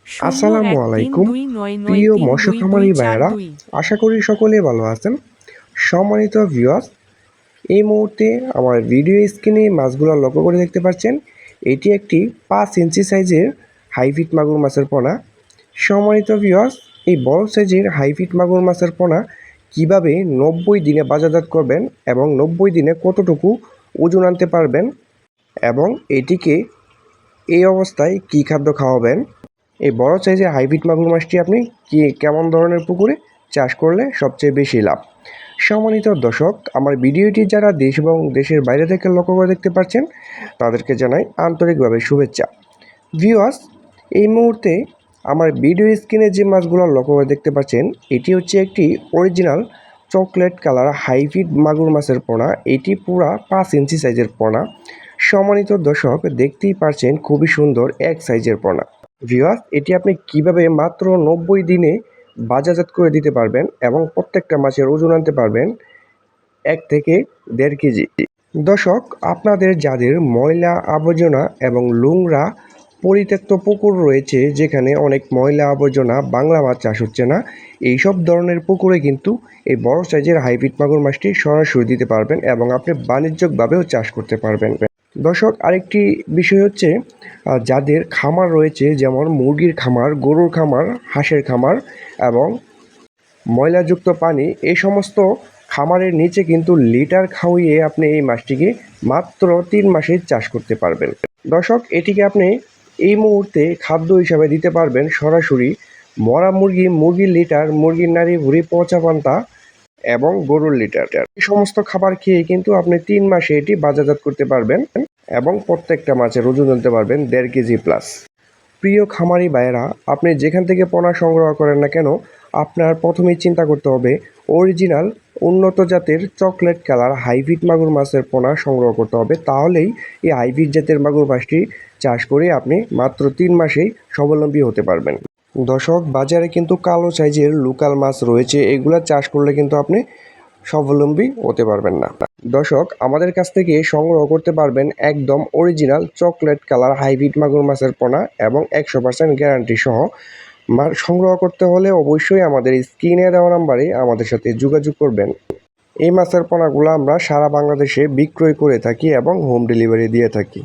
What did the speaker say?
আসসালামু আলাইকুম প্রিয় মৎস্য খামারি ভাইয়েরা, আশা করি সকলে ভালো আছেন। সম্মানিত ভিউয়ার্স, এই মুহূর্তে আমার ভিডিও স্ক্রিনে মাছগুলো লক্ষ্য করে দেখতে পাচ্ছেন, এটি একটি 5 ইঞ্চি সাইজের হাইব্রিড মাগুর মাছের পোনা। সম্মানিত ভিউয়ার্স, এই বড় সাইজের হাইব্রিড মাগুর মাছের পোনা কিভাবে 90 দিনে বাজারজাত করবেন এবং 90 দিনে কতটুকু ওজন আনতে পারবেন এবং এটিকে এই অবস্থায় কী খাদ্য খাওয়াবেন, এই বড় সাইজের হাইব্রিড মাগুর মাছটি আপনি কেমন ধরনের পুকুরে চাষ করলে সবচেয়ে বেশি লাভ। সম্মানিত দর্শক, আমার ভিডিওটি যারা দেশ এবং দেশের বাইরে থেকে লক্ষ্য করে দেখতে পাচ্ছেন তাদেরকে জানাই আন্তরিকভাবে শুভেচ্ছা। ভিউয়ার্স, এই মুহূর্তে আমার ভিডিও স্ক্রিনে যে মাছগুলো লক্ষ্য করে দেখতে পাচ্ছেন, এটি হচ্ছে একটি অরিজিনাল চকলেট কালার হাইব্রিড মাগুর মাছের পোনা। এটি পুরা 5 ইঞ্চি সাইজের পোনা। সম্মানিত দর্শক, দেখতেই পাচ্ছেন খুবই সুন্দর এক সাইজের পোনা। ভিউয়ার্স, এটি আপনি কিভাবে মাত্র 90 দিনে বাজারজাত করে দিতে পারবেন এবং প্রত্যেকটা মাছের ওজন আনতে পারবেন 1 থেকে 1.5 কেজি। দর্শক, আপনাদের যাদের ময়লা আবর্জনা এবং নোংরা পরিত্যক্ত পুকুর রয়েছে, যেখানে অনেক ময়লা আবর্জনা, বাংলা মাছ চাষ হচ্ছে না, এইসব ধরনের পুকুরে কিন্তু এই বড় সাইজের হাইব্রিড মাগুর মাছটি সরাসরি দিতে পারবেন এবং আপনি বাণিজ্যিকভাবেও চাষ করতে পারবেন। দর্শক, আরেকটি বিষয় হচ্ছে, যাদের খামার রয়েছে, যেমন মুরগির খামার, গরুর খামার, হাঁসের খামার এবং ময়লাযুক্ত পানি, এই সমস্ত খামারের নিচে কিন্তু লিটার খাওয়িয়ে আপনি এই মাছটিকে মাত্র 3 মাসে চাষ করতে পারবেন। দর্শক, এটিকে আপনি এই মুহূর্তে খাদ্য হিসাবে দিতে পারবেন সরাসরি মরা মুরগি, মুরগির লিটার, মুরগির নাড়ি ভুঁড়ি, পচা পান্তা এবং গরুর লিটার, এই সমস্ত খাবার খেয়ে কিন্তু আপনি 3 মাসে এটি বাজারজাত করতে পারবেন এবং প্রত্যেকটা মাছের ওজন আনতে পারবেন 1.5 কেজি প্লাস। প্রিয় খামারি ভাইয়েরা, আপনি যেখান থেকে পোনা সংগ্রহ করেন না কেন, আপনার প্রথমেই চিন্তা করতে হবে অরিজিনাল উন্নত জাতের চকলেট কালার হাইব্রিড মাগুর মাছের পোনা সংগ্রহ করতে হবে। তাহলেই এই হাইব্রিড জাতের মাগুর মাছটি চাষ করে আপনি মাত্র 3 মাসেই স্বাবলম্বী হতে পারবেন। দর্শক, বাজারে কিন্তু কালো সাইজের লোকাল মাছ রয়েছে, এগুলা চাষ করলে কিন্তু আপনি স্বাবলম্বী হতে পারবেন না। দর্শক, আমাদের কাছ থেকে সংগ্রহ করতে পারবেন একদম অরিজিনাল চকলেট কালার হাইব্রিড মাগুর মাছের পোনা এবং 100% গ্যারান্টি সহ। সংগ্রহ করতে হলে অবশ্যই আমাদের স্ক্রিনে দেওয়া নাম্বারে আমাদের সাথে যোগাযোগ করবেন। এই মাছের পোনাগুলো আমরা সারা বাংলাদেশে বিক্রয় করে থাকি এবং হোম ডেলিভারি দিয়ে থাকি।